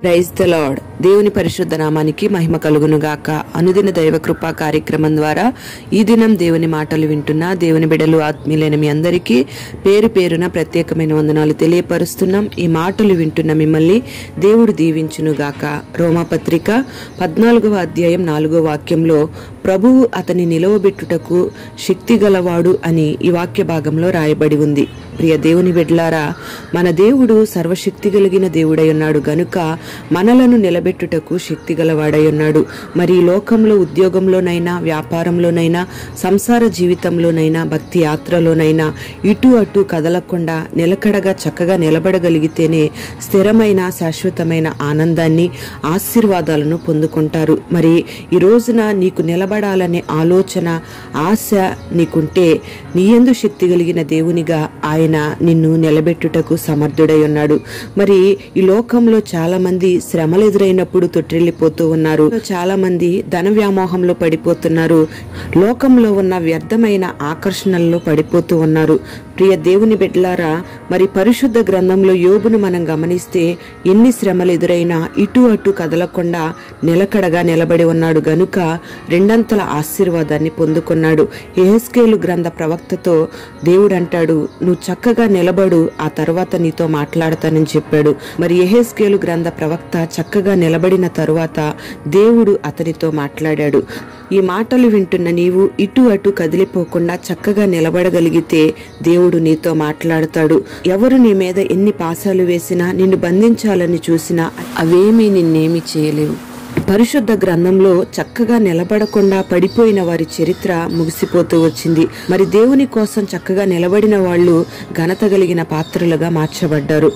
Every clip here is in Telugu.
Praise the lord. దేవుని పరిశుద్ధ నామానికి మహిమ కలుగును గాక. అనుదిన దైవ కృపా కార్యక్రమం ద్వారా ఈ దినం దేవుని మాటలు వింటున్న దేవుని బిడ్డలు ఆత్మీయులైన మీ అందరికీ పేరు పేరున ప్రత్యేకమైన వందనాలు తెలియపరుస్తున్నాం. ఈ మాటలు వింటున్న మిమ్మల్ని దేవుడు దీవించును గాక. రోమాపత్రిక 14వ అధ్యాయం 4వ వాక్యంలో ప్రభువు అతని నిలవబెట్టుటకు శక్తి గలవాడు అని ఈ వాక్య భాగంలో రాయబడి ఉంది. ప్రియ దేవుని బిడ్డలారా, మన దేవుడు సర్వశక్తి కలిగిన దేవుడై ఉన్నాడు గనుక మనలను నిలబెట్టుటకు శక్తి గలవాడై ఉన్నాడు. మరి ఈ లోకంలో ఉద్యోగంలోనైనా, వ్యాపారంలోనైనా, సంసార జీవితంలోనైనా, భక్తి యాత్రలోనైనా ఇటు అటు కదలకుండా నిలకడగా చక్కగా నిలబడగలిగితేనే స్థిరమైన శాశ్వతమైన ఆనందాన్ని, ఆశీర్వాదాలను పొందుకుంటారు. మరి ఈ రోజున నీకు నిలబడాలనే ఆలోచన, ఆశ నీకుంటే నీ యందు శక్తి కలిగిన దేవునిగా ఆయన నిన్ను నిలబెట్టుటకు సమర్థుడై ఉన్నాడు. మరి ఈ లోకంలో చాలా మంది శ్రమలు ఎదురైనప్పుడు తొట్టిల్లిపోతూ ఉన్నారు. చాలా మంది ధన వ్యామోహంలో పడిపోతున్నారు. లోకంలో ఉన్న వ్యర్థమైన ఆకర్షణల్లో పడిపోతూ ఉన్నారు. ప్రియ దేవుని బిడ్డలారా, మరి పరిశుద్ధ గ్రంథంలో యోబును మనం గమనిస్తే ఎన్ని శ్రమలు ఎదురైనా ఇటు అటు కదలకుండా నిలకడగా నిలబడి ఉన్నాడు గనుక రెండంతల ఆశీర్వాదాన్ని పొందుకున్నాడు. యెహెజ్కేలు గ్రంథ ప్రవక్తతో దేవుడు అంటాడు, నువ్వు చక్కగా నిలబడు, ఆ తర్వాత నీతో మాట్లాడతానని చెప్పాడు. మరి యెహెజ్కేలు గ్రంథ ప్రవక్త చక్కగా నిలబడిన తరువాత దేవుడు అతనితో మాట్లాడాడు. ఈ మాటలు వింటున్న నీవు ఇటు అటు కదిలిపోకుండా చక్కగా నిలబడగలిగితే దేవుడు నీతో మాట్లాడతాడు. ఎవరు నీ మీద ఎన్ని పాశాలు వేసినా, నిన్ను బంధించాలని చూసినా అవేమీ నిన్నేమీ చేయలేవు. పరిశుద్ధ గ్రంథంలో చక్కగా నిలబడకుండా పడిపోయిన వారి చరిత్ర ముగిసిపోతూ వచ్చింది. మరి దేవుని కోసం చక్కగా నిలబడిన వాళ్ళు ఘనత కలిగిన పాత్రలుగా మార్చబడ్డారు.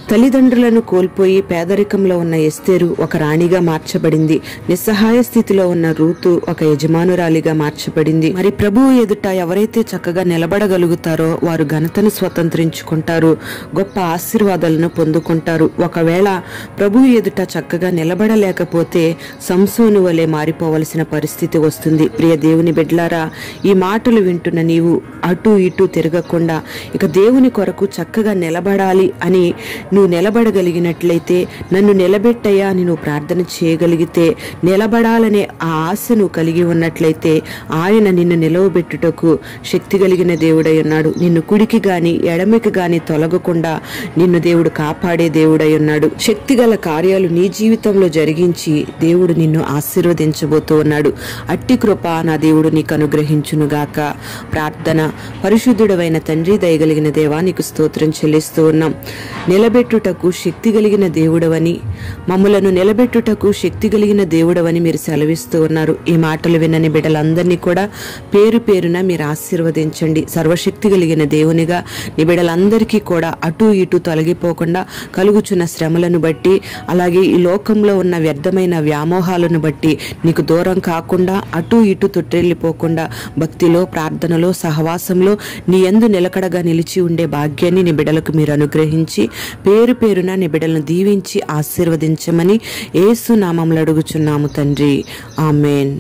తల్లిదండ్రులను కోల్పోయి పేదరికంలో ఉన్న ఎస్తేరు ఒక రాణిగా మార్చబడింది. నిస్సహాయ స్థితిలో ఉన్న రూతు ఒక యజమానురాలిగా మార్చబడింది. మరి ప్రభువు ఎదుట ఎవరైతే చక్కగా నిలబడగలుగుతారో వారు ఘనతను స్వతంత్రించుకుంటారు, గొప్ప ఆశీర్వాదాలను పొందుకుంటారు. ఒకవేళ ప్రభువు ఎదుట చక్కగా నిలబడలేకపోతే సంసోను వలె మారిపోవలసిన పరిస్థితి వస్తుంది. ప్రియ దేవుని బిడ్డలారా, ఈ మాటలు వింటున్న నీవు అటు ఇటు తిరగకుండా ఇక దేవుని కొరకు చక్కగా నిలబడాలి అని నువ్వు నిలబడగలిగినట్లయితే, నన్ను నిలబెట్టయ్యా అని నువ్వు ప్రార్థన చేయగలిగితే, నిలబడాలనే ఆ ఆశ నువ్వు కలిగి ఉన్నట్లయితే ఆయన నిన్ను నిలవబెట్టుటకు శక్తి కలిగిన దేవుడై ఉన్నాడు. నిన్ను కుడికి గాని ఎడమికి గాని తొలగకుండా నిన్ను దేవుడు కాపాడే దేవుడై ఉన్నాడు. శక్తిగల కార్యాలు నీ జీవితంలో జరిగించి దేవుడు నిన్ను ఆశీర్వదించబోతూ ఉన్నాడు. అట్టి కృప నా దేవుడు నీకు అనుగ్రహించునుగాక. ప్రార్థన. పరిశుద్ధుడవైన తండ్రి, దయగలిగిన దేవా, నీకు స్తోత్రం చెల్లిస్తూ ఉన్నాం. నిలబెట్టుటకు శక్తి కలిగిన దేవుడవని, మమ్ములను నిలబెట్టుటకు శక్తి కలిగిన దేవుడవని మీరు సెలవిస్తూ ఉన్నారు. ఈ మాటలు వినని బిడ్డలందరినీ కూడా పేరు పేరున మీరు ఆశీర్వదించండి. సర్వశక్తి కలిగిన దేవునిగా నీ బిడ్డలందరికీ కూడా అటు ఇటు తొలగిపోకుండా కలుగుచున్న శ్రమలను బట్టి, అలాగే ఈ లోకంలో ఉన్న వ్యర్థమైన వ్యామోహాలను బట్టి నీకు దూరం కాకుండా అటు ఇటు తొట్టిల్లిపోకుండా భక్తిలో, ప్రార్థనలో, సహవాసంలో నీ యందు నిలకడగా నిలిచి ఉండే భాగ్యాన్ని నీ బిడ్డలకు మీరు అనుగ్రహించి పేరు పేరున నీ బిడ్డలను దీవించి ఆశీర్వదించమని యేసు నామములో అడుగుచున్నాము తండ్రి. ఆమేన్.